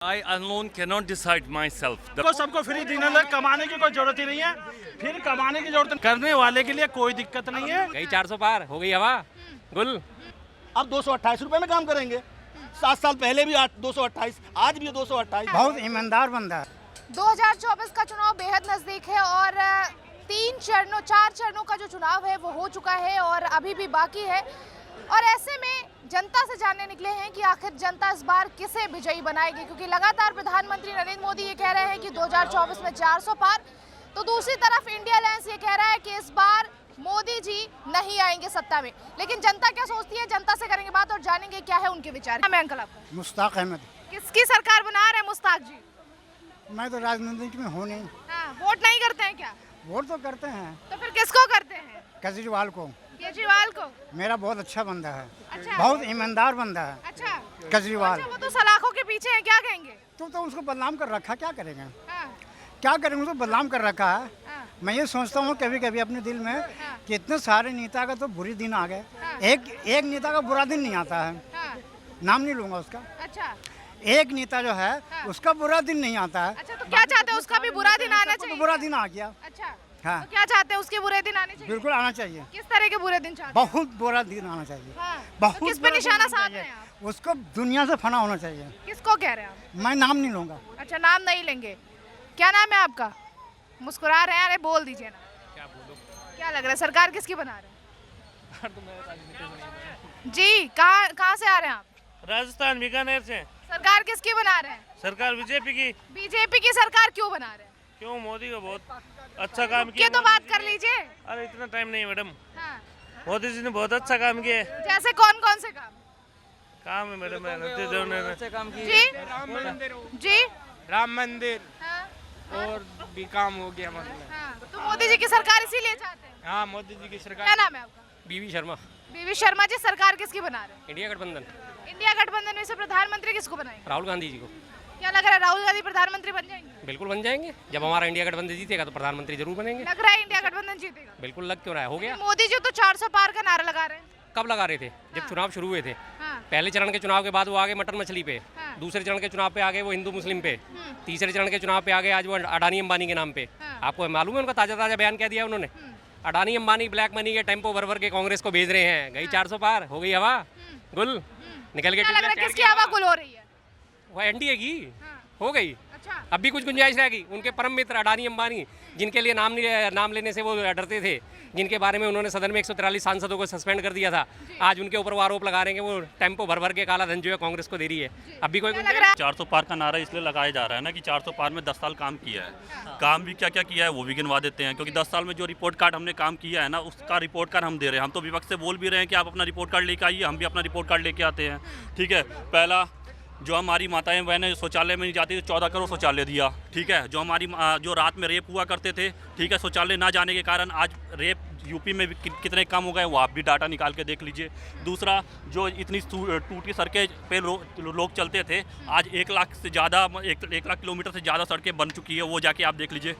I alone cannot decide myself. सबको free देने लगे, कमाने की कोई जरूरत ही नहीं है, फिर कमाने की जरूरत करने वाले के लिए कोई दिक्कत नहीं है। गई 400 पार हो गई हवा गुल। अब 228 रुपए में काम करेंगे। 7 साल पहले भी 228, आज भी 228। बहुत ईमानदार बंदा है। 2024 का चुनाव बेहद नजदीक है और 4 चरणों का जो चुनाव है वो हो चुका है और अभी भी बाकी है। और ऐसे में जनता से जानने निकले हैं कि आखिर जनता इस बार किसे विजयी बनाएगी, क्योंकि लगातार प्रधानमंत्री नरेंद्र मोदी ये कह रहे हैं कि 2024 में 400 पार, तो दूसरी तरफ इंडिया अलायंस ये कह रहा है कि इस बार मोदी जी नहीं आएंगे सत्ता में। लेकिन जनता क्या सोचती है, जनता से करेंगे बात और जानेंगे क्या है उनके विचार। मैं अंकल आपका मुश्ताक अहमद। किसकी सरकार बना रहे हैं मुश्ताक जी? मैं तो राजनीति में हूँ नहीं। हाँ, वोट नहीं करते हैं क्या? वोट तो करते हैं। तो फिर किसको करते हैं? केजरीवाल को। केजरीवाल को? मेरा बहुत अच्छा बंदा है। अच्छा। बहुत ईमानदार बंदा है। अच्छा। केजरीवाल। अच्छा, वो तो सलाखों के पीछे है, क्या कहेंगे? तो उसको बदनाम कर रखा, क्या करेंगे? हाँ, क्या करेंगे, उसको बदनाम कर रखा है। हाँ, मैं ये सोचता हूँ कभी कभी अपने दिल में कि इतने सारे नेता का तो बुरे दिन आ गए, एक नेता का बुरा दिन नहीं आता है। हाँ, नाम नहीं लूंगा उसका। अच्छा। एक नेता जो है उसका बुरा दिन नहीं आता है। अच्छा, तो क्या चाहते हैं, उसका भी बुरा दिन आना तो चाहिए? बुरा दिन आ गया। अच्छा, हाँ, तो क्या चाहते हैं, उसके बुरे दिन आने चाहिए? बिल्कुल आना चाहिए। किस तरह के बुरे दिन चाहते हैं? बहुत बुरा दिन आना चाहिए। हाँ, बहुत तो किस पे बुरा दिन निशाना आना साध चाहिए। रहे हैं आप? उसको दुनिया से फना होना चाहिए। किसको कह रहे हैं आप? मैं नाम नहीं लूंगा। अच्छा, नाम नहीं लेंगे। क्या नाम है आपका? मुस्कुरा रहे हैं, अरे बोल दीजिए ना। क्या बोलो? क्या लग रहा है, सरकार किसकी बना रहे हैं? जी, कहाँ से आ रहे हैं आप? राजस्थान बीकानेर से। सरकार किसकी बना रहे हैं? सरकार बीजेपी की। बीजेपी की सरकार क्यों बना रहे हैं? क्यों, मोदी को बहुत अच्छा काम ये किया। तो बात कर लीजिए। अरे इतना टाइम नहीं मैडम, हाँ, मोदी जी ने बहुत अच्छा काम किया है। जैसे कौन कौन से काम? काम है मैडम, जी जी, राम मंदिर हाँ, और भी काम हो गया मतलब। हाँ, तो मोदी जी की सरकार इसीलिए चाहते हैं। हाँ, मोदी जी की सरकार। क्या नाम है आपका? बीवी शर्मा। बीवी शर्मा जी, सरकार किसकी बना रहे हैं? इंडिया गठबंधन। इंडिया गठबंधन में से प्रधानमंत्री किसको बनाएंगे? राहुल गांधी जी को। क्या लग रहा है, राहुल गांधी प्रधानमंत्री बन जाएंगे? बिल्कुल बन जाएंगे। जब हमारा इंडिया गठबंधन जीतेगा तो प्रधानमंत्री जरूर बनेंगे। लग रहा है इंडिया गठबंधन जीतेगा। बिल्कुल लग क्यों रहा है, हो गया। मोदी जी तो 400 पार का नारा लगा रहे हैं। कब लगा रहे थे? जब चुनाव शुरू हुए थे। हाँ, पहले चरण के चुनाव के बाद वो आगे मटन मछली पे, हाँ। दूसरे चरण के चुनाव पे आगे वो हिंदू मुस्लिम पे, तीसरे चरण के चुनाव पे आगे आज वो अडानी अंबानी के नाम पे। हाँ। आपको मालूम है उनका ताजा बयान क्या दिया उन्होंने? अडानी अंबानी ब्लैक मनी के टेम्पो भर भर के कांग्रेस को भेज रहे हैं। गई 400 पार हो गई हवा गुल। निकल के क्या लग रहा है, ट्यूबलाइट किसकी हवा गुल हो रही है? वो एनडीए की हाँ, हो गई। अच्छा। अब भी कुछ गुंजाइश रहेगी। उनके परम मित्र अडानी अंबानी, जिनके लिए नाम लेने से वो डरते थे, जिनके बारे में उन्होंने सदन में 143 सांसदों को सस्पेंड कर दिया था, आज उनके ऊपर वो आरोप लगा रहे हैं कि वो टेम्पो भर भर के काला धन जो है कांग्रेस को दे रही है। अब भी कोई क्या लग रहा है? 400 पार का नारा इसलिए लगाया जा रहा है ना कि 400 पार में 10 साल काम किया है। काम भी क्या क्या किया है वो भी गिनवा देते हैं, क्योंकि 10 साल में जो रिपोर्ट कार्ड हमने काम किया है ना, उसका रिपोर्ट कार्ड हम दे रहे हैं। हम तो विपक्ष से बोल भी रहे हैं कि आप अपना रिपोर्ट कार्ड लेके आइए, हम भी अपना रिपोर्ट कार्ड लेके आते हैं। ठीक है, पहला जो हमारी माताएं बहनें शौचालय में नहीं जाती थी, 14 करोड़ शौचालय दिया। ठीक है, जो हमारी जो रात में रेप हुआ करते थे, ठीक है, शौचालय ना जाने के कारण आज रेप यूपी में भी कितने कम हो गए, वो आप भी डाटा निकाल के देख लीजिए। दूसरा, जो इतनी टूटी सड़कें पे लोग चलते थे, आज 1 लाख से ज़्यादा 1 लाख किलोमीटर से ज़्यादा सड़कें बन चुकी है, वो जाके आप देख लीजिए,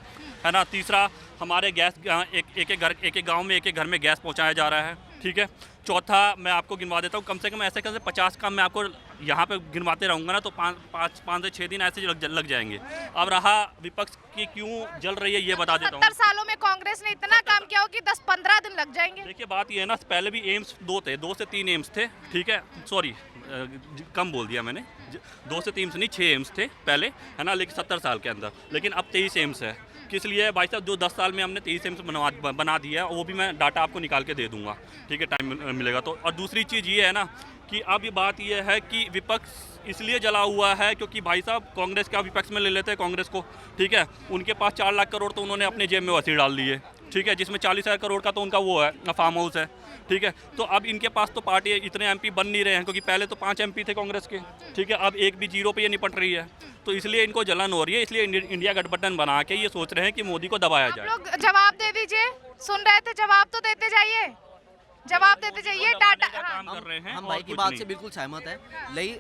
है ना। तीसरा, हमारे गैस एक गाँव में एक घर में गैस पहुँचाया जा रहा है। ठीक है। चौथा, मैं आपको गिनवा देता हूँ, कम से कम ऐसे 50 काम मैं आपको यहाँ पे गिनवाते रहूँगा ना तो 5 से 6 दिन ऐसे लग जाएंगे। अब रहा विपक्ष की क्यों जल रही है, ये बता देता हूँ। 70 सालों में कांग्रेस ने इतना काम किया हो कि 10-15 दिन लग जाएंगे। देखिए, बात ये है ना, पहले भी एम्स 2 थे, 2 से 3 एम्स थे। ठीक है, सॉरी कम बोल दिया मैंने, 2 से 3 से नहीं, 6 एम्स थे पहले, है ना, लेकिन 70 साल के अंदर। लेकिन अब 23 एम्स है। किस लिए भाई साहब? जो 10 साल में हमने 23 एम्स बना दिया है, वो भी मैं डाटा आपको निकाल के दे दूंगा। ठीक है, टाइम मिलेगा तो। और दूसरी चीज़ ये है ना कि अब ये बात ये है कि विपक्ष इसलिए जला हुआ है क्योंकि भाई साहब कांग्रेस का विपक्ष में ले लेते हैं कांग्रेस को। ठीक है, उनके पास 4 लाख करोड़ तो उन्होंने अपने जेब में वसी डाल लिए। ठीक है, जिसमें 40,000 करोड़ का तो उनका वो है, फार्म हाउस है। ठीक है, तो अब इनके पास तो पार्टी इतने एमपी बन नहीं रहे हैं, क्योंकि पहले तो 5 एमपी थे कांग्रेस के। ठीक है, अब एक भी जीरो पे ये निपट रही है, तो इसलिए इनको जलन हो रही है। इसलिए इंडिया गठबंधन बना के ये सोच रहे हैं कि मोदी को दबाया आप जाए। लोग जवाब दे दीजिए, सुन रहे थे, जवाब तो देते जाइए, जवाब देते जाइए। डाटा काम कर रहे हैं हम और भाई की कुछ बात नहीं। से बिल्कुल सहमत है।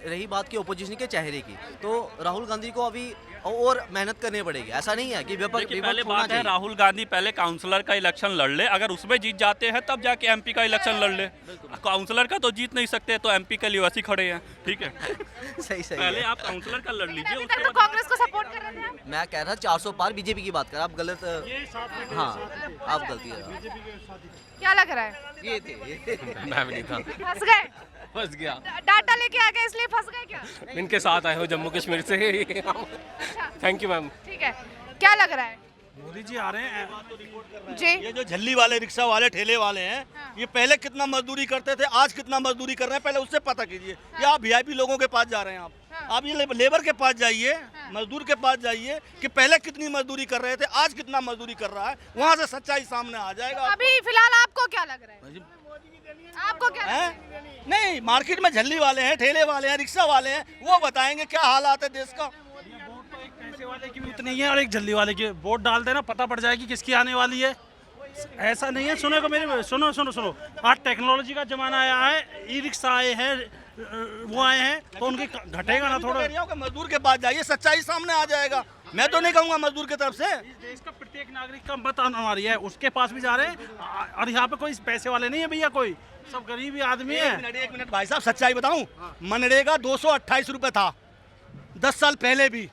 रही बात की ओपोजिशन के चेहरे की, तो राहुल गांधी को अभी और मेहनत करनी पड़ेगी। ऐसा नहीं है कि देखिए, पहले बात है राहुल गांधी पहले काउंसलर का इलेक्शन लड़ ले, अगर उसमें जीत जाते हैं तब जाके एमपी का इलेक्शन लड़ ले। काउंसलर का तो जीत नहीं सकते, तो एमपी के लिए वैसे ही खड़े हैं। ठीक है, सही सही पहले है। आप काउंसलर का लड़ लीजिए, अभी उसके तक तो बाद कांग्रेस को सपोर्ट कर रहे थे आप। मैं कह रहा 400 पार बीजेपी की बात कर, आप गलत। हाँ, आप गलती है। क्या लग रहा है? ये थे मैं भी नहीं था, फंस गए? फंस गया। डाटा लेके आ गए इसलिए फंस गए क्या? इनके साथ आए हो जम्मू कश्मीर से। Thank you ma'am. ठीक है, क्या लग रहा है? मोदी जी आ रहे हैं। जी ये जो झल्ली वाले, रिक्शा वाले, ठेले वाले हैं, ये पहले कितना मजदूरी करते थे, आज कितना मजदूरी कर रहे हैं, पहले उससे पता कीजिए। ये आप वीआईपी लोगों के पास जा रहे हैं आप ये लेबर के पास जाइए, मजदूर के पास जाइए कि पहले कितनी मजदूरी कर रहे थे, आज कितना मजदूरी कर रहा है, वहाँ से सच्चाई सामने आ जाएगा। अभी फिलहाल आपको क्या लग रहा है? आपको क्या लग रहा है? नहीं, मार्केट में झल्ली वाले हैं, ठेले वाले हैं, रिक्शा वाले हैं, वो बताएंगे क्या हालात है देश का। पैसे वाले की भी उतनी है और एक जल्दी वाले की। वोट डाल देना, पता पड़ जाएगी किसकी आने वाली है। ऐसा नहीं है, सुनो को मेरे, सुनो सुनो सुनो, आज टेक्नोलॉजी का जमाना आया है, ई रिक्शा आए हैं, वो आए हैं, तो उनकी घटेगा ना थोड़ा। मजदूर के पास जाइए, सच्चाई सामने आ जाएगा। मैं तो नहीं कहूँगा मजदूर की तरफ से। देश का प्रत्येक नागरिक का मत हमारी है, उसके पास भी जा रहे हैं। और यहाँ पे कोई पैसे वाले नहीं है भैया, कोई सब गरीब ही आदमी है। एक मिनट भाई साहब, सच्चाई बताऊं, मनरेगा 228 रुपए था 10 साल पहले भी,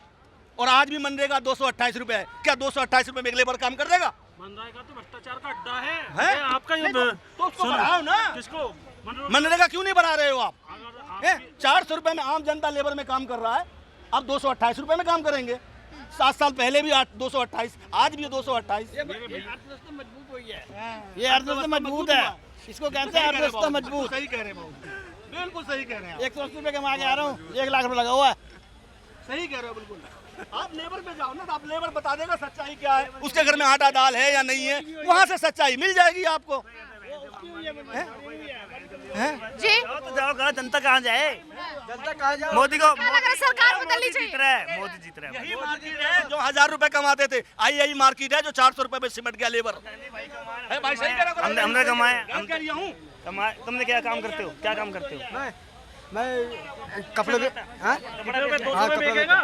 और आज भी मनरेगा 228 रुपए है। क्या 228 रुपए में एक लेबर काम कर देगा? मनरेगा तो भ्रष्टाचार का अड्डा है। हैं? आपका ये तो उसको बढ़ाओ ना। किसको? मनरेगा क्यों नहीं बढ़ा रहे हो आप? 400 रुपए में आम जनता लेबर में काम कर रहा है, अब 228 रुपए में काम करेंगे। 7 साल पहले भी 228, आज भी 228। ये अर्थव्यवस्था मजबूत हुई है। ये अर्थव्यवस्था मजबूत है, इसको कहते हैं अर्थव्यवस्था मजबूत। सही कह रहे हैं, बिल्कुल सही कह रहे हैं। 180 रुपए कमा के आ रहा हूँ, 1 लाख रुपए लगा हुआ है। सही कह रहे हो बिल्कुल। आप लेबर पे जाओ ना, तो आप लेबर बता देगा सच्चाई क्या है, उसके घर में आटा दाल है या नहीं है, वहाँ से सच्चाई मिल जाएगी आपको। जी तो जाओ, जनता कहाँ जाए? जनता कहाँ जाए? मोदी को, क्या लग रहा है? सरकार बदलनी जीत चाहिए। रहा है, मोदी जीत रहा है। यही मार्केट है जो 1000 रुपए कमाते थे, यही मार्केट है जो 400 रुपए में सिमट गया लेबर। है भाई, सही कह रहे हो। हमने कमाया, हम कह रही हूँ। तुमने क्या काम करते हो? क्या काम करते हो? मैं कपड़े में। हाँ? कपड़े पे 200 में बेचेगा,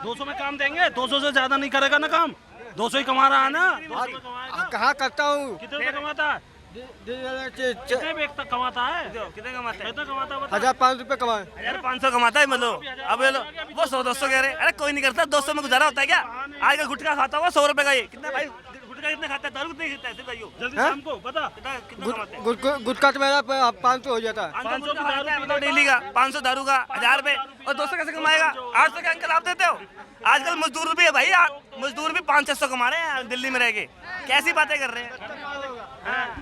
200 में काम देंगे, 200 से ज्यादा नहीं करेगा ना काम। 200 ही कमा रहा है ना। 200 में कमाएगा। कहाँ करता हूँ? कितने रुपए कमाता है? कितने बेग तक कमाता है? कितने कमाते हैं? कितना कमाता है बता। 1500 रुपए कमाए। 1500 कमाता है मतलब। अब ये लो, वो 100-200 कह रहे हैं। अरे कोई नहीं करता, 200 में गुजारा होता है क्या? आज का गुटखा खाता हुआ 100 रुपए का, ये कितना भाई? गुटखा कितने खाता है? दारू कितने खाता है? भाइयों जल्दी शाम को बता। कितना कमाते हैं? गुटखा तो मेरा 500 हो जाता है। 500 का खाता है मतलब डेली का, 500 दारू का, 1000 रुपए, और 200 कैसे कमाएगा? 800 के अंकल आप देते हो? आजकल मजदूर भी है भाई, मजदूर भी 500-600 कमा रहे हैं दिल्ली में रह के। कैसी बातें कर रहे हैं?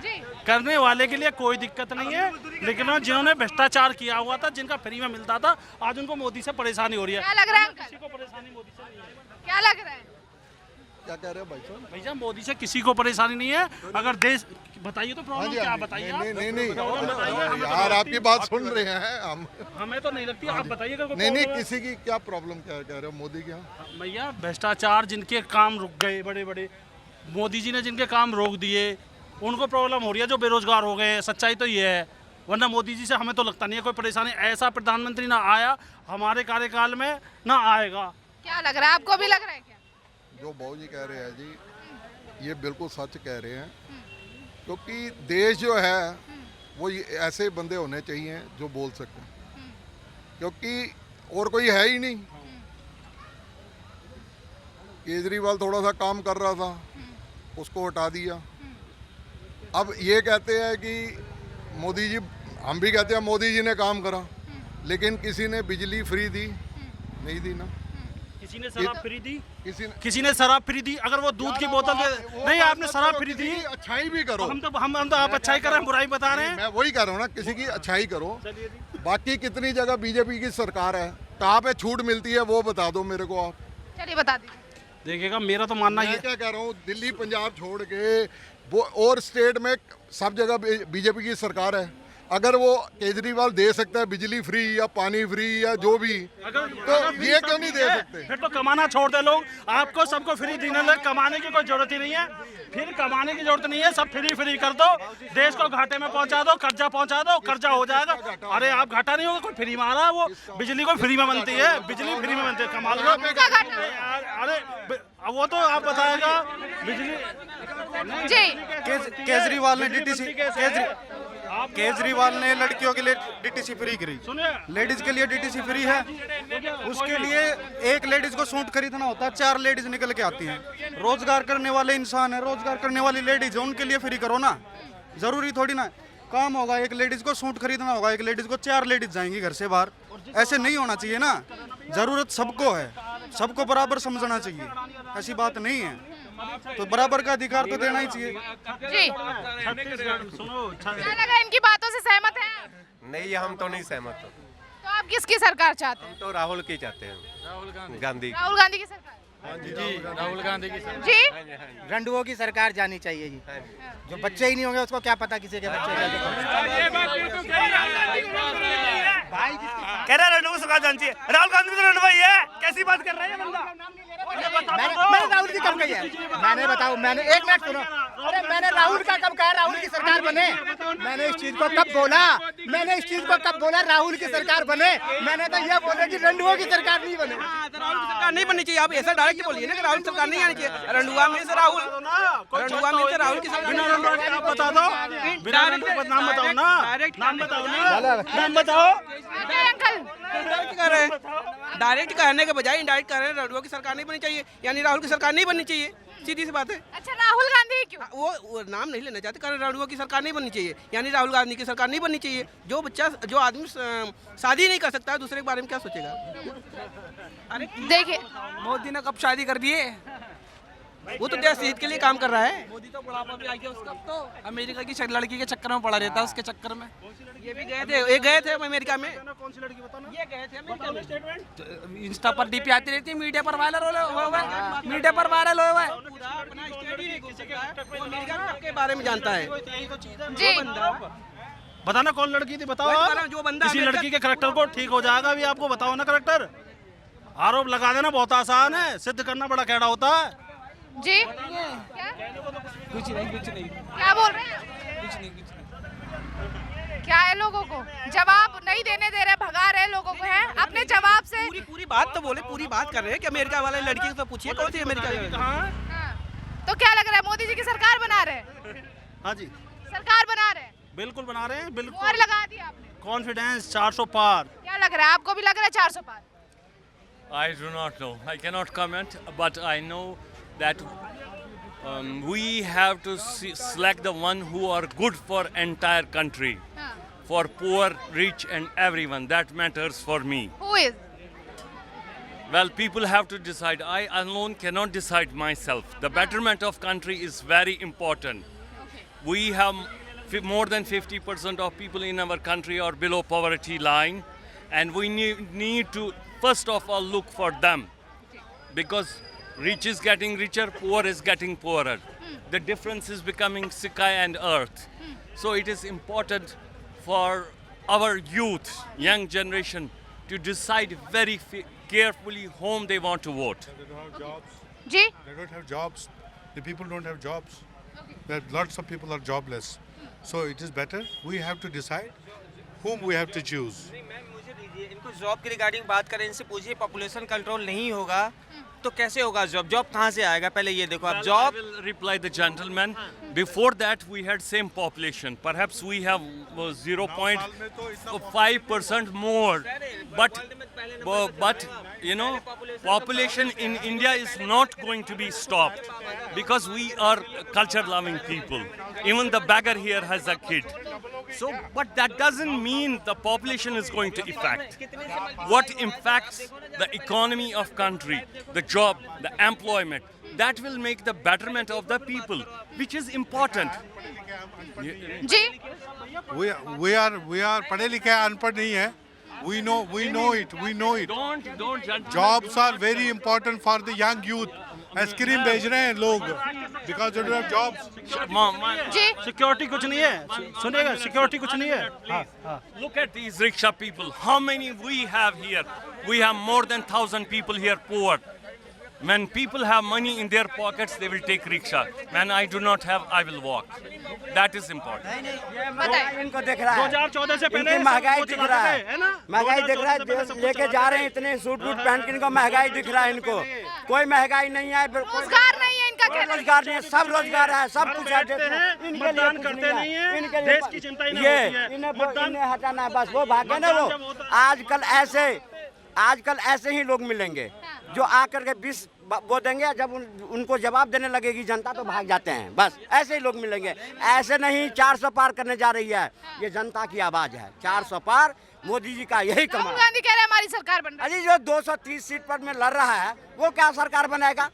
जी करने वाले के लिए कोई दिक्कत नहीं है, लेकिन जिन्होंने भ्रष्टाचार किया हुआ था, जिनका फ्री में मिलता था, आज उनको मोदी से परेशानी हो रही है। क्या लग रहा है अंकल? किसी को परेशानी मोदी से नहीं है। क्या लग रहा है? क्या कह रहे हो भाई साहब? भैया मोदी से किसी को परेशानी नहीं है। अगर देश बताइए तो प्रॉब्लम क्या, बताइए आप। नहीं यार, आपकी बात सुन रहे हैं हम। हमें तो नहीं लगती, आप बताइएगा। नहीं, किसी की क्या प्रॉब्लम, क्या कह रहे हो मोदी की? भैया भ्रष्टाचार, जिनके काम रुक गए बड़े बड़े, मोदी जी ने जिनके काम रोक दिए, उनको प्रॉब्लम हो रही है, जो बेरोजगार हो गए। सच्चाई तो ये है, वरना मोदी जी से हमें तो लगता नहीं है कोई परेशानी। ऐसा प्रधानमंत्री ना आया हमारे कार्यकाल में, ना आएगा। क्या लग रहा है? आपको भी लग रहा है क्या? जो बाबू जी कह रहे हैं जी, ये बिल्कुल सच कह रहे हैं, क्योंकि देश जो है वो ऐसे बंदे होने चाहिए जो बोल सकते हैं, क्योंकि और कोई है ही नहीं। केजरीवाल थोड़ा सा काम कर रहा था, उसको हटा दिया। अब ये कहते हैं कि मोदी जी, हम भी कहते हैं मोदी जी ने काम करा, लेकिन किसी ने बिजली फ्री दी? नहीं दी ना। किसी ने शराब फ्री दी? किसी ने शराब फ्री दी। अगर वो दूध की बोतल दे, नहीं आपने शराब फ्री दी। अच्छाई भी करो। हम तो आप अच्छाई कर रहे हैं, बुराई बता रहे हैं। मैं वही कह रहा हूँ ना, किसी की अच्छाई करो। बाकी कितनी जगह बीजेपी की सरकार है, कहाँ पे छूट मिलती है वो बता दो मेरे को आप। चलिए बता दीजिए। देखिएगा, मेरा तो मानना मैं ये क्या कह रहा हूँ, दिल्ली पंजाब छोड़ के वो और स्टेट में सब जगह बीजेपी की सरकार है। अगर वो केजरीवाल दे सकता है बिजली फ्री या पानी फ्री या जो भी, तो ये क्यों नहीं दे सकते? फिर तो कमाना छोड़ दे लोग। आपको सबको फ्री देने लगे, कमाने की कोई जरूरत ही नहीं है। फिर कमाने की जरूरत नहीं है, सब फ्री कर दो, देश को घाटे में पहुंचा दो, कर्जा पहुंचा दो, कर्जा हो जाएगा। अरे आप घाटा नहीं होगा, कोई फ्री में आ रहा है, वो बिजली को फ्री में बनती है, बिजली फ्री में बनती है, कमाल का। अरे वो तो आप बताएगा बिजली जी। केजरीवाल ने केजरीवाल ने लड़कियों के लिए डीटीसी फ्री करी, लेडीज के लिए डीटीसी फ्री है। उसके लिए एक लेडीज को सूट खरीदना होता है, 4 लेडीज निकल के आती हैं। रोजगार करने वाले इंसान है, रोजगार करने वाली लेडीज है, उनके लिए फ्री करो ना। जरूरी थोड़ी ना काम होगा, एक लेडीज को सूट खरीदना होगा, एक लेडीज को 4 लेडीज जाएंगी घर से बाहर। ऐसे नहीं होना चाहिए ना। जरूरत सबको है, सबको बराबर समझना चाहिए, ऐसी बात नहीं है। तो बराबर का अधिकार तो देना ही चाहिए। जी, क्या लगा, इनकी बातों से सहमत हैं? नहीं, हम तो नहीं सहमत। तो आप किसकी सरकार चाहते हैं? तो राहुल की चाहते हैं, राहुल गांधी। राहुल गांधी की सरकार? जी, राहुल गांधी की जी। रंडुओं की सरकार जानी चाहिए जी। जो बच्चे ही नहीं होंगे उसको क्या पता किसी के बच्चे कह रहा है रंडुआ की सरकार जानी चाहिए। राहुल गांधी तो रंडुआ ही है, कैसी बात कर रहा है ये बंदा? मैंने राहुल की कब कही है? मैंने बताओ, मैंने 1 मिनट सुनो। अरे मैंने राहुल का कब कहा राहुल की सरकार बने? मैंने इस चीज को कब बोला? मैंने इस चीज को कब बोला राहुल की सरकार बने? मैंने तो यह बोला कि रंडुओं की सरकार नहीं बने। राहुल की सरकार नहीं बननी चाहिए। आप ऐसा डायरेक्ट बोलिए ना कि राहुल सरकार नहीं आनी चाहिए। रंडुआ में से राहुल, रंडुआ में से राहुल की सरकार। बिना रंडुआ के आप बता दो, बिना रंडुआ के नाम बताओ ना, नाम बताओ ना, नाम बताओ। अंकल डायरेक्ट कहने के बजाय इनडायरेक्ट कह रहे हैं रंडुआ की सरकार नहीं बननी चाहिए, यानी राहुल की सरकार नहीं बननी चाहिए। सीधी सी बात है। अच्छा, राहुल गांधी क्यों? वो नाम नहीं लेना चाहते, कारण रंडुआ की सरकार नहीं बननी चाहिए, यानी राहुल गांधी की सरकार नहीं बननी चाहिए। जो बच्चा, जो आदमी शादी नहीं कर सकता, दूसरे के बारे में क्या सोचेगा? अरे देखिए, मोदी ने कब शादी कर दिए? वो तो देश हित के लिए काम कर रहा है। मोदी तो बुढ़ापा भी आ गया उसका, तो अमेरिका की लड़की के चक्कर में पड़ा रहता है, उसके चक्कर में। ये भी गए थे अमेरिका में। कौन सी लड़की बताना? ये गए थे अमेरिका में। इंस्टा पर डीपी आती रहती है, मीडिया पर वायरल हुआ है, मीडिया पर वायरल हुआ है। अमेरिका के बारे में जानता है जी। बताना कौन लड़की थी, बताओ आप। जो बंदा किसी लड़की के करैक्टर को ठीक हो जाएगा, अभी आपको बताओ ना करैक्टर। आरोप लगा देना बहुत आसान है, सिद्ध करना बड़ा कैड़ा होता है। जी, क्या? कुछ नहीं। क्या बोल रहे हैं? कुछ नहीं। क्या है, लोगों को जवाब नहीं देने दे रहे, भगा रहे लोगों को, है अपने जवाब से। पूरी बात तो बोले, पूरी बात कर रहे हैं कि अमेरिका वाले लड़की को तो पूछिए कौन सी अमेरिका। हाँ। तो क्या लग रहा है, मोदी जी की सरकार बना रहे हैं? हाँ जी, सरकार बना रहे हैं, बिल्कुल बना रहे हैं, बिल्कुल। मोहर लगा दी आपने। कॉन्फिडेंस 400 पार। क्या लग रहा है, आपको भी लग रहा है 400 पार? I do not know. I cannot comment, but I know that we have to select the one who are good for entire country, for poor, rich, and everyone. That matters for me. Who is? Well, people have to decide. I alone cannot decide myself. The betterment of country is very important. We have more than 50% of people in our country are below poverty line, and we need to first of all look for them, because rich is getting richer, poor is getting poorer. The difference is becoming sky and earth. So it is important for our youth, young generation, to decide very carefully whom they want to vote. They don't have jobs. जी, They don't have jobs. The people don't have jobs. That lots of people are jobless. So it is better. We have to decide whom we have to choose. इनको job के regarding बात करें, इनसे पूछिए population control नहीं होगा तो कैसे होगा जॉब कहाँ से आएगा? पहले ये देखो आप job. I will reply the gentleman. Before that, we had same population. Perhaps we have 0.5% more. But you know, population in India is not going to be stopped because we are culture-loving people. Even the beggar here has a kid. So, but that doesn't mean the population is going to affect. What impacts the economy of country, the job, the employment, that will make the betterment of the people, which is important. जी, We are पढ़े लिखे हैं, अनपढ़ नहीं है. We know it. Don't judge. Jobs are very important for the young youth. Ice cream बेच रहे हैं लोग. because they don't have jobs. जी सिक्योरिटी कुछ नहीं है, सुनिएगा, सिक्योरिटी कुछ नहीं है। हाँ, हाँ। Look at these rickshaw people. How many we have here? We have more than 1,000 people here poor. When people have money in their pockets, they will take rickshaw. When I do not have, I will walk. That is important. बताइए। इनको दिख रहा है 2014 से पहले इनकी महंगाई वो दिख चलाते रहा थे, है ना? है, महंगाई दिख रहा 2014 से है, पहले लेके जा रहे हैं इतने सूट वूट पहन के, इनको महंगाई दिख रहा है, इनको कोई महंगाई नहीं है, रोजगार नहीं है इनका कोई कहना है। रोजगार नहीं है, सब रोजगार है, सब कुछ है, करते हैं, इनके लिए मतदान कुछ करते नहीं है, इनके लिए देश की चिंता ही नहीं होती है। इन्हें हटाना है बस, वो भागे ना वो। मतदान जब होता आजकल ऐसे ही लोग मिलेंगे जो आकर के 20 वो देंगे, जब उनको जवाब देने लगेगी जनता तो भाग जाते हैं, बस ऐसे ही लोग मिलेंगे। ऐसे नहीं 400 पार करने जा रही है, ये जनता की आवाज है, 400 पार मोदी जी का यही राहुल कमाल। गांधी कह रहे हैं हमारी सरकार बन रही है। अजी जो 230 सीट पर में लड़ रहा है वो क्या सरकार बनाएगा,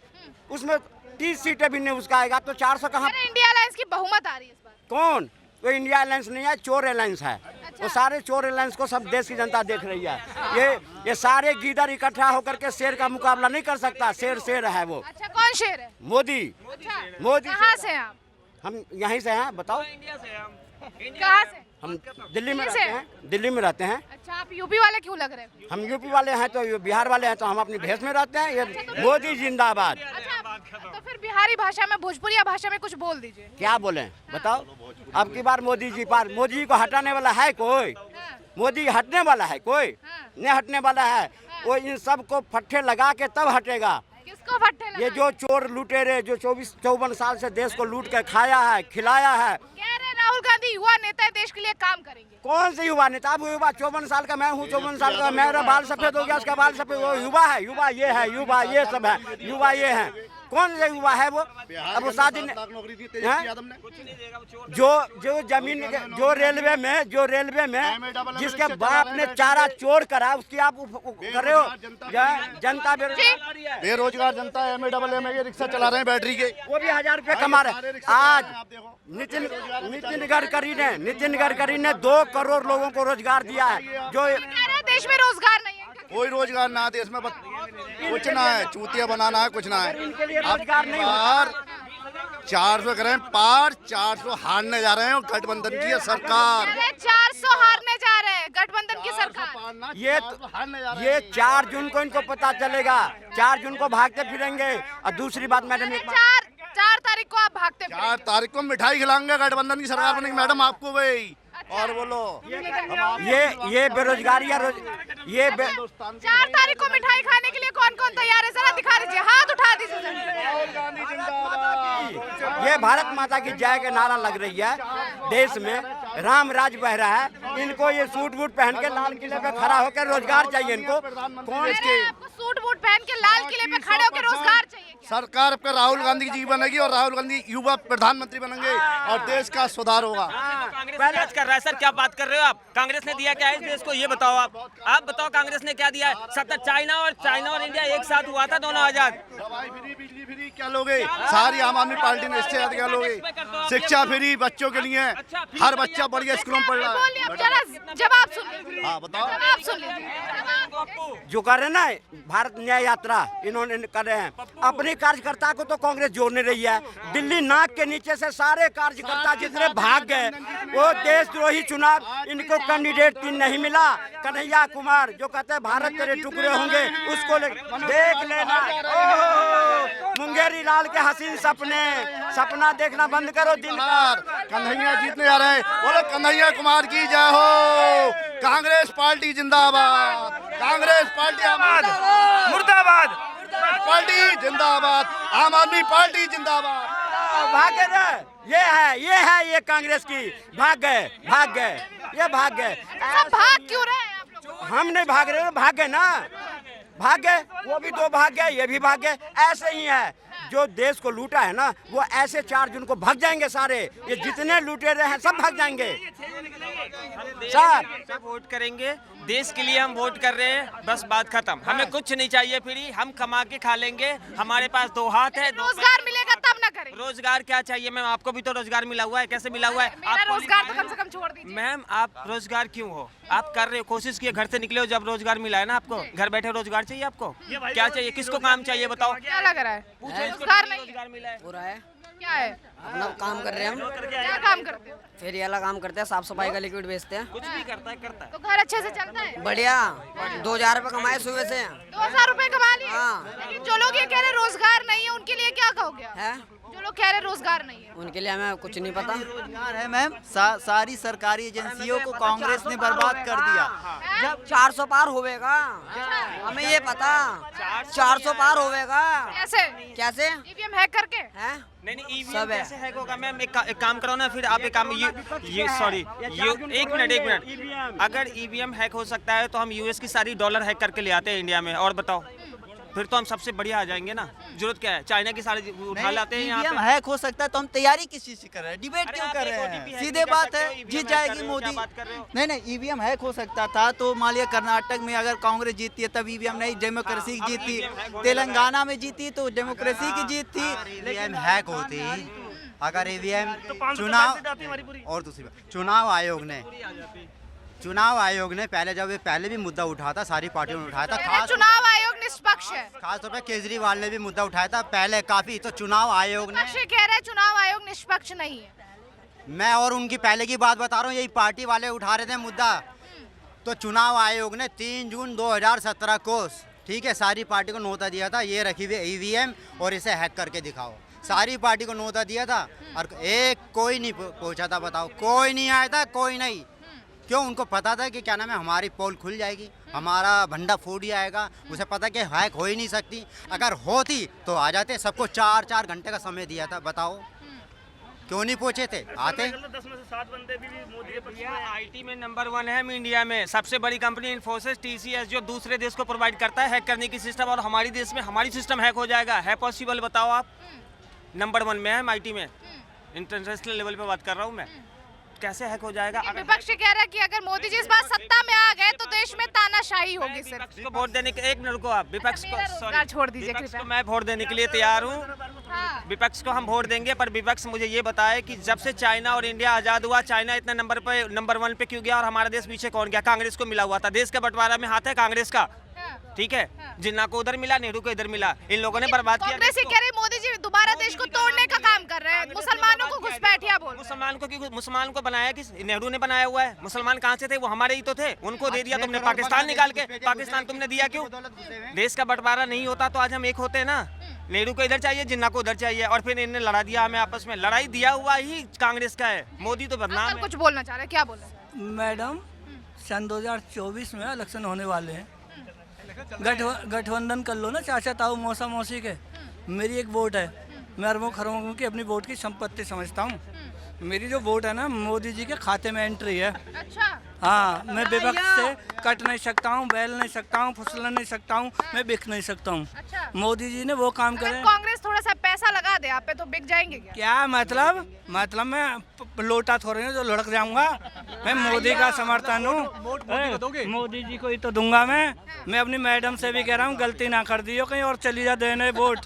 उसमें 30 सीटें भी नहीं उसका आएगा, तो 400 कहाँ? अरे इंडिया अलायंस की बहुमत आ रही है इस बार। कौन? वो इंडिया अलायंस नहीं है, चोर अलायंस है। वो सारे चोर अलायंस को सब देश की जनता देख रही है। ये सारे गीदड़ इकट्ठा होकर के शेर का मुकाबला नहीं कर सकता, शेर है वो। अच्छा कौन शेर है? मोदी। अच्छा मोदी कहाँ से हैं आप? हम यहीं से हैं, बताओ। कहाँ से? हम दिल्ली में से? रहते हैं, दिल्ली में रहते हैं। अच्छा आप यूपी वाले क्यों लग रहे हैं? हम यूपी वाले हैं तो बिहार वाले हैं तो हम अपनी भेष में रहते हैं। ये मोदी जिंदाबाद। अच्छा तो फिर बिहारी भाषा में, भोजपुरिया भाषा में कुछ बोल दीजिए। क्या बोले बताओ? अब की बार मोदी जी पार, मोदी जी को हटाने वाला है कोई? मोदी हटने वाला है कोई? नहीं हटने वाला है। वो इन सबको फट्टे लगा के तब हटेगा। किसको फट्टे लगा? ये जो चोर लुटेरे जो 24-54 साल से देश को लूट कर खाया है, खिलाया है। कह रहे राहुल गांधी युवा नेता है, देश के लिए काम करेंगे। कौन से युवा नेता? अब युवा 54 साल का मैं हूँ, 54 साल का मेरा बाल सफेद हो गया, उसका बाल सफेद। वो युवा है, युवा ये है, युवा ये सब है, युवा ये है। कौन से युवा है वो? अब वो शादी जो जमीन जो रेलवे में जिसके बाप ने चारा चोर करा, उसकी आप कर रहे हो। जनता बेरोजगार जनता है, MA के रिक्शा चला रहे हैं बैटरी के, वो भी 1000 रुपए कमा रहे हैं। आज नितिन गडकरी ने 2 करोड़ लोगों को रोजगार दिया है। जो देश में रोजगार नहीं है, कोई रोजगार ना देश में, कुछ ना है, चूतिया बनाना है, कुछ ना है। रोजगार नहीं पार 400 करें, पार 400 हारने जा रहे हैं गठबंधन की सरकार। 400 हारने जा रहे हैं गठबंधन की सरकार। ये 4 जून को इनको पता चलेगा, 4 जून को भागते फिरेंगे। और दूसरी बात मैडम, 4 तारीख को आप भागते 4 तारीख को मिठाई खिलाएंगे, गठबंधन की सरकार बनेगी मैडम आपको भाई। और बोलो ये बेरोजगारी ये 4 तारीख को मिठाई खाने के लिए कौन कौन तैयार है? जरा दिखा दीजिए, हाथ उठा दीजिए। ये भारत माता की जय के नारा लग रही है, देश में राम राज बह रहा है। इनको ये सूट बूट पहन के लाल किले पे खड़ा होकर रोजगार चाहिए इनको। कौन इसके आपको सूट बूट पहन के लाल किले पे खड़े होकर रोजगार चाहिए? सरकार पे राहुल गांधी जी बनेगी और राहुल गांधी युवा प्रधानमंत्री बनेंगे और देश का सुधार होगा। कांग्रेस कर रहा है सर, क्या बात कर रहे हो आप? कांग्रेस ने दिया क्या है इस देश को, ये बताओ आप बताओ कांग्रेस ने क्या दिया है? 70 चाइना और इंडिया एक साथ हुआ था, दोनों आजाद। दवाई फ्री, बिजली फ्री क्या लोगे? सारी आम आदमी पार्टी ने इससे क्या लोगे? शिक्षा फ्री बच्चों के लिए, हर बच्चा बढ़िया स्कूलों में पढ़ रहा है। जवाब सुन लीजिए। हाँ बताओ। जवाब सुन लीजिए। जो कर रहे ना भारत न्याय यात्रा इन्होंने कर रहे हैं, अपने कार्यकर्ता को तो कांग्रेस जोड़ने रही है। दिल्ली नाक के नीचे से सारे कार्यकर्ता जितने भाग गए, वो देशद्रोही चुनाव, इनको कैंडिडेट 3 नहीं मिला। कन्हैया कुमार जो कहते हैं भारत तेरे टुकड़े होंगे, उसको देख लेना। मुंगेरी लाल के हसीन सपना देखना बंद करो। दिन कन्हैया जीतने जा रहे हैं, बोलो कन्हैया कुमार की जय हो। कांग्रेस पार्टी जिंदाबाद, कांग्रेस पार्टी मुर्दाबाद, पार्टी जिंदाबाद, आम आदमी पार्टी जिंदाबाद। भागे ना, ये कांग्रेस की भाग गए, ये भाग गए। सब भाग क्यों रहे हैं आप लोग? हम नहीं भाग रहे, भाग गए ना, भाग गए। वो भी 2 भाग गए, ये भी भाग गए। ऐसे ही है, जो देश को लूटा है ना, वो ऐसे 4 जून को भाग जाएंगे सारे। ये जितने लूटे रहे हैं सब भाग जाएंगे। सर वोट करेंगे, देश के लिए हम वोट कर रहे हैं, बस बात खत्म। हमें कुछ नहीं चाहिए फ्री, हम कमा के खा लेंगे। हमारे पास 2 हाथ है। रोजगार मिलेगा तब ना करेंगे। रोजगार क्या चाहिए मैम? आपको भी तो रोजगार मिला हुआ है, कैसे मिला हुआ है? मेरा रोजगार तो कम से कम छोड़ दीजिए। मैम आप रोजगार क्यों हो? आप कर रहे हो, कोशिश किए, घर से निकले हो, जब रोजगार मिला है ना आपको, घर बैठे रोजगार चाहिए आपको? क्या चाहिए, किसको काम चाहिए बताओ? क्या लग रहा है? रोजगार नहीं रोजगार मिला है, क्या है? अपना काम कर रहे हैं हम। क्या काम करते हो? फेरी वाला काम करते हैं, साफ सफाई का लिक्विड बेचते हैं। कुछ भी करता है तो घर अच्छे से चलता है? बढ़िया। 2000 रुपये कमाए सुबह से। 2000 रुपए कमा लिए? हाँ। लेकिन जो लोग ये कह रहे रोजगार नहीं है उनके लिए क्या कहोगे आप? है जो लोग कह रहे रोजगार नहीं है उनके लिए हमें कुछ नहीं पता। रोजगार है मैम, सारी सरकारी एजेंसियों को कांग्रेस ने बर्बाद कर दिया। जब 400 पार होवेगा हमें ये पता। 400 पार होवेगा कैसे? कैसे? ईवीएम हैक करके? हैं? नहीं सब है। कैसे हैक होगा मैम? एक काम करो ना, फिर आप एक काम ये सॉरी एक मिनट अगर ईवीएम हैक हो सकता है तो हम यूएस की सारी डॉलर हैक करके ले आते हैं इंडिया में, और बताओ फिर तो हम सबसे बढ़िया आ जाएंगे ना। जरूरत क्या है? चाइना की सारी उठा लाते हैं यहाँ पे। हैक हो सकता है तो हम तैयारी किस चीज की कर रहे हैं? डिबेट क्यों कर रहे हैं? सीधे बात है, जीत जाएगी मोदी। नहीं, ईवीएम हैक हो सकता था तो मान लिया कर्नाटक में अगर कांग्रेस जीतती है तब ईवीएम नहीं, डेमोक्रेसी की जीत थी। तेलंगाना में जीती तो डेमोक्रेसी की जीत थी। ईवीएम हैक होती अगर ईवीएम चुनाव और दूसरी बात चुनाव आयोग ने पहले भी मुद्दा उठाया था, सारी पार्टियों ने उठाया था। चुनाव आयोग निष्पक्ष है। खास तौर पर केजरीवाल ने भी मुद्दा उठाया था पहले काफी, तो चुनाव आयोग ने निष्पक्ष कह रहे हैं, चुनाव आयोग निष्पक्ष नहीं है। मैं और उनकी पहले की बात बता रहा हूँ, यही पार्टी वाले उठा रहे थे मुद्दा। तो चुनाव आयोग ने 3 जून 2017 को ठीक है सारी पार्टी को नोटा दिया था, ये रखी हुई ईवीएम और इसे हैक करके दिखाओ। सारी पार्टी को नोटा दिया था और कोई नहीं पहुंचा था। बताओ, कोई नहीं आया था, कोई नहीं। क्यों? उनको पता था कि क्या नाम है हमारी पोल खुल जाएगी, हमारा भंडा फूट जाएगा। उसे पता कि हैक हो ही नहीं सकती। अगर होती तो आ जाते। सबको 4-4 घंटे का समय दिया था। बताओ क्यों नहीं पहुंचे थे? आते। 10 में से 7 बंदे भी मोदी के पक्ष में हैं। आईटी में नंबर 1 है हम इंडिया में। सबसे बड़ी कंपनी इन्फोसिस, टीसीएस जो दूसरे देश को प्रोवाइड करता है हैक करने की सिस्टम, और हमारे देश में हमारी सिस्टम हैक हो जाएगा। है पॉसिबल? बताओ आप। नंबर 1 में है हम आईटी में, इंटरनेशनल लेवल पे बात कर रहा हूँ मैं। कैसे हैक हो जाएगा? विपक्ष कह रहा है कि अगर मोदी जी इस बार सत्ता में आ गए तो देश में तानाशाही होगी। सिर्फ विपक्ष को वोट देने के एक मिनट को आप विपक्ष को रोजगार छोड़ दीजिए विपक्ष कृपया। को मैं वोट देने के लिए तैयार हूँ। हाँ। विपक्ष को हम वोट देंगे, पर विपक्ष मुझे ये बताए कि जब से चाइना और इंडिया आज़ाद हुआ, चाइना इतना नंबर 1 पे क्यों गया और हमारा देश पीछे कौन गया? कांग्रेस को मिला हुआ था। देश का बंटवारा में हाथ है कांग्रेस का, ठीक है। जिन्ना को उधर मिला, नेहरू को इधर मिला। इन लोगों ने बर्बाद किया। कांग्रेस ये कह रही मोदी जी दोबारा देश को तोड़ने का काम कर रहे हैं, मुसलमानों को घुसपैठिया बोल। मुसलमान को बनाया किस? नेहरू ने बनाया हुआ है। मुसलमान कहाँ से थे? वो हमारे ही तो थे। उनको दे दिया तुमने पाकिस्तान निकाल के। पाकिस्तान तुमने दिया क्यों? देश का बंटवारा नहीं होता तो आज हम एक होते ना। नेहरू को इधर चाहिए, जिन्ना को उधर चाहिए, और फिर इन्हें लड़ा दिया हमें आपस में। लड़ाई दिया हुआ ही कांग्रेस का है। मोदी तो बदनाम है। कुछ बोलना चाह रहे हैं, क्या बोल रहे हैं? मैडम, सन 2024 में इलेक्शन होने वाले हैं। गठबंधन कर लो ना, चाचा ताऊ मौसा मौसी के। मेरी एक वोट है, मैं अरबों खरबों की अपनी वोट की संपत्ति समझता हूँ। मेरी जो वोट है ना मोदी जी के खाते में एंट्री है। अच्छा। हाँ, मैं विपक्ष से कट नहीं सकता हूँ, बैल नहीं सकता हूँ, फुसल नहीं सकता हूँ, मैं बिक नहीं सकता हूँ। अच्छा। मोदी जी ने वो काम करे। कांग्रेस थोड़ा सा पैसा लगा दे आप पे तो बिक जाएंगे क्या? मतलब मैं लोटा थोड़े हूँ जो लुढ़क जाऊंगा। मैं मोदी का समर्थन हूँ, मोदी जी को ही तो दूंगा मैं अपनी मैडम से भी कह रहा हूँ गलती ना कर दियो कहीं और चली जा देने वोट।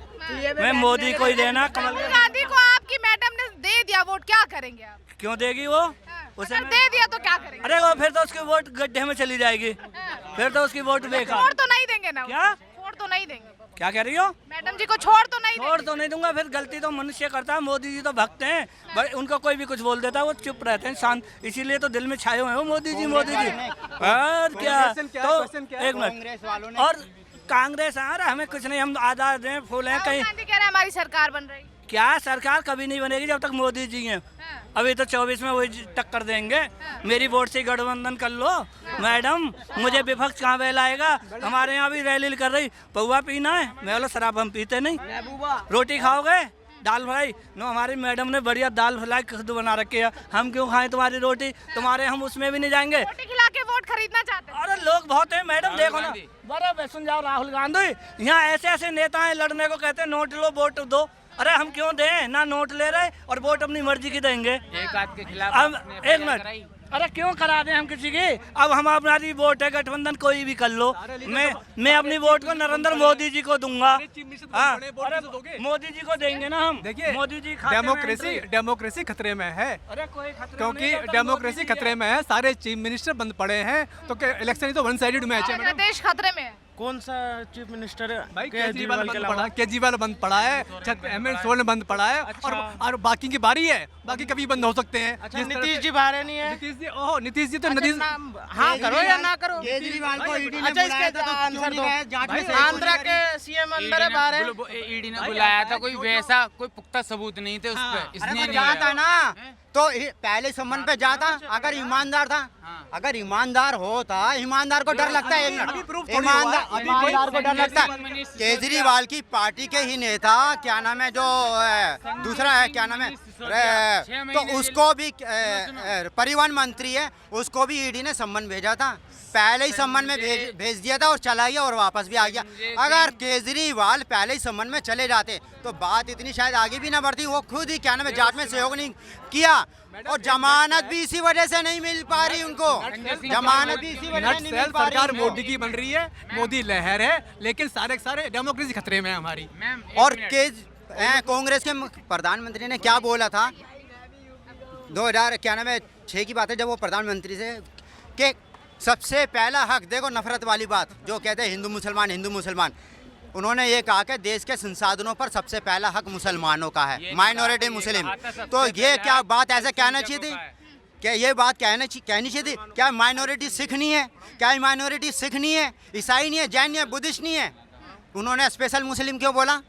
मैं मोदी को ही देना। राहुल गांधी को आपकी मैडम ने दे दिया वोट, क्या करेंगे आप? क्यों देगी वो? उसे दे दिया तो क्या करेंगे? अरे वो फिर तो उसकी वोट गड्ढे में चली जाएगी, फिर तो उसकी वोट बेकार। छोड़ तो नहीं देंगे ना? क्या छोड़ तो नहीं देंगे? क्या कह रही हो? मैडम जी को छोड़ तो नहीं दूंगा। फिर गलती तो मनुष्य करता है, मोदी जी तो भक्त हैं, उनको कोई भी कुछ बोल देता है वो चुप रहते हैं शांत, इसीलिए तो दिल में छाए हुए हैं मोदी जी। और क्या तो एक मिनट, और कांग्रेस आ रहा हमें कुछ नहीं, हम आजाद हैं, फूल हैं कहीं। गांधी कह रहे हैं हमारी सरकार बन रही। क्या सरकार कभी नहीं बनेगी जब तक मोदी जी हैं। अभी तो 24 में वही टक्कर देंगे। मेरी वोट से गठबंधन कर लो मैडम, मुझे विपक्ष कहाँ बहलाएगा। हमारे यहाँ भी रैली कर रही, पौवा पीना है, मैं बोला शराब हम पीते नहीं। रोटी खाओगे? दाल फ्राई? नो, हमारी मैडम ने बढ़िया दाल फ्राई खुद बना रखी है, हम क्यों खाएं तुम्हारी रोटी? तुम्हारे हम उसमें भी नहीं जाएंगे। रोटी खिला के वोट खरीदना चाहते हैं? अरे लोग बहुत हैं मैडम, देखो ना। बराबर सुन जाओ, राहुल गांधी यहाँ ऐसे ऐसे नेता हैं लड़ने को कहते हैं नोट लो वोट दो। अरे हम क्यों दें? ना नोट ले रहे और वोट अपनी मर्जी की देंगे। एक आध के खिलाफ अब एक मिनट, अरे क्यों करा दें हम किसी की? अब हम हमारी वोट है, गठबंधन कोई भी कर लो। मैं अपनी वोट को नरेंद्र मोदी जी को दूंगा। हाँ, मोदी जी को देंगे ना हम। देखिए, मोदी जी डेमोक्रेसी खतरे में है। अरे कोई खतरे क्योंकि डेमोक्रेसी खतरे में है, सारे चीफ मिनिस्टर बंद पड़े हैं, तो इलेक्शन ही तो वन साइडेड मैच है। देश खतरे में है। कौन सा चीफ मिनिस्टर है भाई केजरीवाल बंद पड़ा, केजरीवाल बंद पड़ा है, हेमंत बंद पड़ा है, और बाकी की बारी है, बाकी कभी बंद हो सकते हैं। अच्छा, नीतीश जी बाहर नहीं है? नीतीश जी, ओह नीतीश जी तो नीतीश, हाँ करो या ना करो, केजरीवाल को ईडी ने अच्छा बुलाया इसके था तो आंसर क्यों नहीं दो। गए? जांच में आंध्रा के सीएम अंदर है बाहर है? ईडी ने बुलाया था, कोई वैसा कोई पुख्ता सबूत नहीं थे उस पे, इसलिए नहीं जाता आया। ना तो पहले संबंध पे जाता, अगर ईमानदार था, अगर ईमानदार होता, ईमानदार को डर लगता है, ईमानदार को डर लगता है। केजरीवाल की पार्टी के ही नेता, क्या नाम है जो दूसरा है, क्या नाम है, तो उसको भी परिवहन मंत्री है, उसको भी ईडी ने सम्मन भेजा था, पहले ही सम्मन में भेज दिया था और चला गया और वापस भी आ गया। अगर केजरीवाल पहले ही सम्मन में चले जाते तो बात इतनी शायद आगे भी ना बढ़ती। वो खुद ही क्या नाम है जांच में सहयोग नहीं किया और जमानत भी इसी वजह से नहीं मिल पा रही उनको, जमानत भी इसी वजह से नहीं मिल पा रही। सरकार मोदी की बन रही है, मोदी लहर है, लेकिन सारे के सारे डेमोक्रेसी खतरे में है हमारी। और कांग्रेस के प्रधानमंत्री ने क्या बोला था 2006 की बात है, जब वो प्रधानमंत्री से कि सबसे पहला हक, देखो नफरत वाली बात जो कहते हैं हिंदू मुसलमान, उन्होंने ये कहा कि देश के संसाधनों पर सबसे पहला हक मुसलमानों का है, माइनॉरिटी मुस्लिम। तो ये क्या बात ऐसे कहना चाहिए थी, क्या ये बात कहनी चाहिए थी? क्या माइनॉरिटी सिख नहीं है? क्या माइनॉरिटी सिख नहीं है, ईसाई नहीं है, जैन नहीं है, बुद्धिस्ट नहीं है? उन्होंने स्पेशल मुस्लिम क्यों बोला?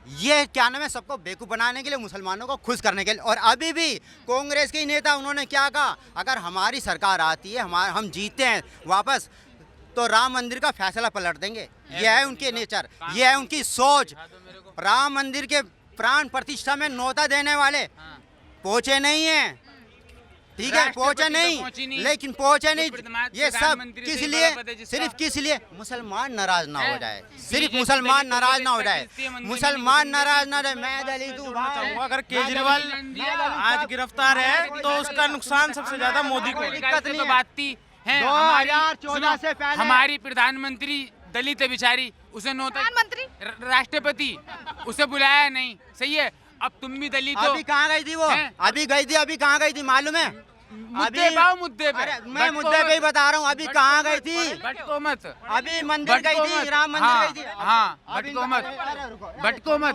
ये क्या नाम है सबको बेवकूफ़ बनाने के लिए, मुसलमानों को खुश करने के लिए। और अभी भी कांग्रेस के नेता उन्होंने क्या कहा, अगर हमारी सरकार आती है, हम जीतते हैं वापस, तो राम मंदिर का फैसला पलट देंगे। ये है उनके नेचर, ये है उनकी सोच। राम मंदिर के प्राण प्रतिष्ठा में न्योता देने वाले पहुंचे नहीं हैं, ठीक है, पहुंचे नहीं, लेकिन पहुंचे नहीं। ये सब किस लिए? सिर्फ किस लिए? मुसलमान नाराज ना हो जाए, सिर्फ मुसलमान नाराज ना हो जाए, मुसलमान नाराज ना रहे। मैं दलित हूँ, अगर केजरीवाल आज गिरफ्तार है तो उसका नुकसान सबसे ज्यादा मोदी को। दिक्कत नहीं बात थी है, 2014 से पहले हमारी प्रधानमंत्री दलित है बेचारी, उसे प्रधानमंत्री राष्ट्रपति उसे बुलाया नहीं, सही है। अब तुम भी दलित हो। अभी कहाँ गई थी वो? अभी गई थी, अभी कहाँ गई थी मालूम है? मुद्दे पे मैं मुद्दे पे ही बता रहा हूँ। अभी कहाँ गई थी? भटको मत। अभी मंदिर गई थी, राम मंदिर गई थी। हाँ, भटको मत।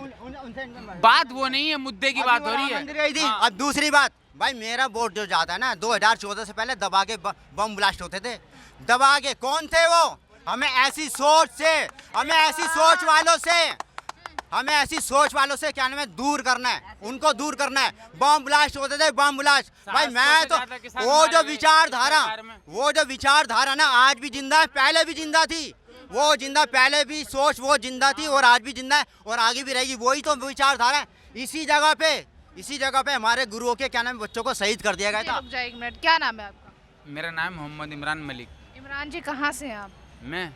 बात वो नहीं है, मुद्दे की बात हो रही है। मंदिर गई थी। अब दूसरी बात, भाई मेरा वोट जो जाता है ना, 2014 से पहले दबा के बम ब्लास्ट होते थे, दबा के। कौन थे वो? हमें ऐसी सोच से, हमें ऐसी सोच वालों से क्या नाम है दूर करना है, उनको दूर करना है। बम ब्लास्ट होते थे, बम ब्लास्ट। भाई मैं तो वो जो विचारधारा ना आज भी जिंदा है, पहले भी जिंदा थी, वो जिंदा, पहले भी सोच वो जिंदा थी और आज भी जिंदा है और आगे भी रहेगी। वही तो विचारधारा है। इसी जगह पे हमारे गुरुओं के क्या नाम बच्चों को शहीद कर दिया गया था। रुक जाइए एक मिनट, क्या नाम है आपका? मेरा नाम मोहम्मद इमरान मलिक। इमरान जी कहाँ से हैं आप? मैं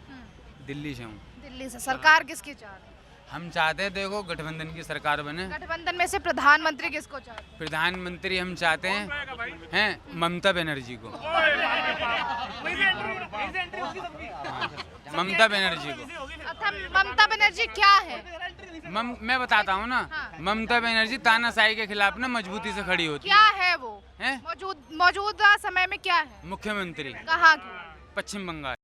दिल्ली से हूँ। दिल्ली से। सरकार किसकी चाह रहे हैं? हम चाहते हैं देखो गठबंधन की सरकार बने। गठबंधन में से प्रधानमंत्री किसको चाहते हैं? प्रधानमंत्री हम चाहते हैं ममता बनर्जी को। ममता बनर्जी को। अच्छा, ममता बनर्जी क्या है? मैं बताता हूँ ना। ममता बनर्जी तानाशाही के खिलाफ ना मजबूती से खड़ी होती क्या है वो? मौजूदा समय में क्या है? मुख्यमंत्री। कहाँ की? पश्चिम बंगाल।